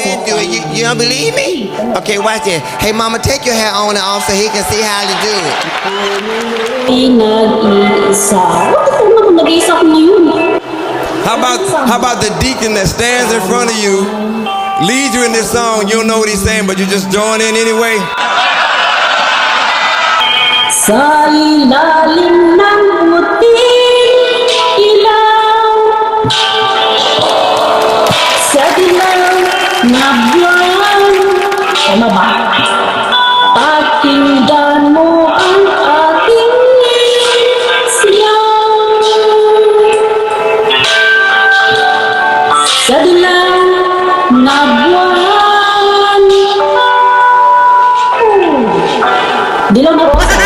did do it. You don't believe me? Okay, watch this. Hey, mama, take your hat on and off so he can see how to do it. Pinag-iisa. Bakit naman nag-iisa ko ngayon? How about the deacon that stands in front of you, leads you in this song, you don't know what he's saying, but you just join in anyway? Sa ilalim ng puting ilaw, sa dilaw na buwan. Tama ba? Pakinggan mo ang aking siyaw. Sa dilaw na buwan. Dilaw na rosa.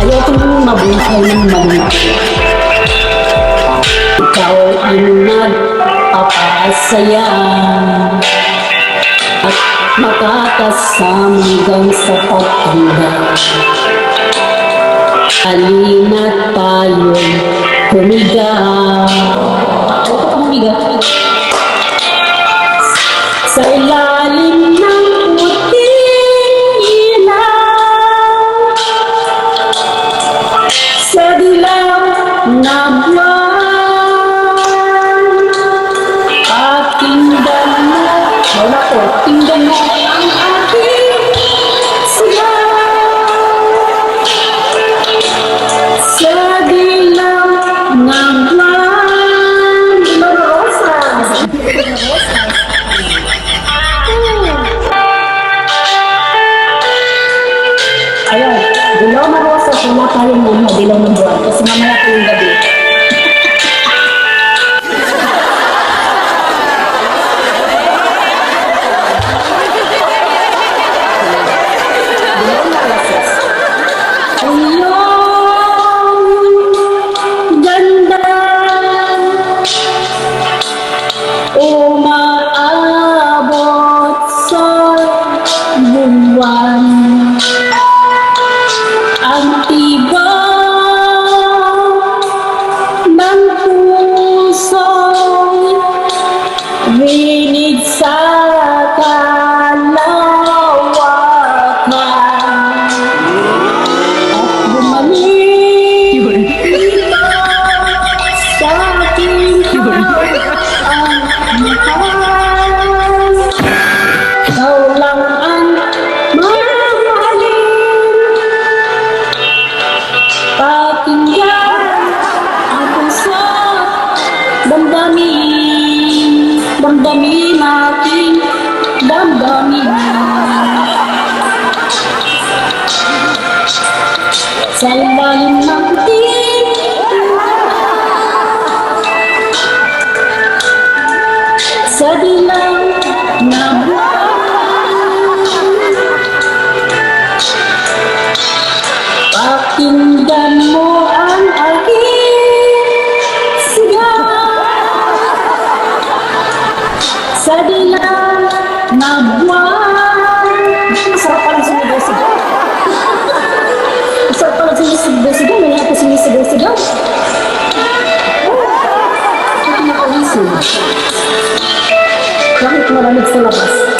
Ayaw kong mabuhay ng malina. Ikaw ay nagpapasaya at makakasama hanggang sa pagtanda. Halina't tayo'y humiga. Sa ilalim ng puting ilaw, sa dilaw na buwan, pakinggan mo, wala ko, tingnan mo ang aking sigaw. Sa dilaw na buwan, dilaw na rosa. Ayun, dilaw na rosa, wala tayong dilaw na buwan kasi mamaya po yung gabi. Dilaw na rosas. Ayun, ganda, umaabot sa buwan. Ang tibay ng puso'y winig sa kalawakan at bumalik sa aking ang mahal. Ikaw lang ang mamahalin. Pakinggan ang puso, damdamin, damdamin aking damdamin. Sa ilalim ng puting sa dilaw na buwan, pakinggan mo ang aking sigaw. Sa dilaw na buwan. Masarap palang sumisigaw. Masarap palang sumisigaw. May ako sumisigaw-sigaw. Ito na kalisin. Bakit malamig sa labas?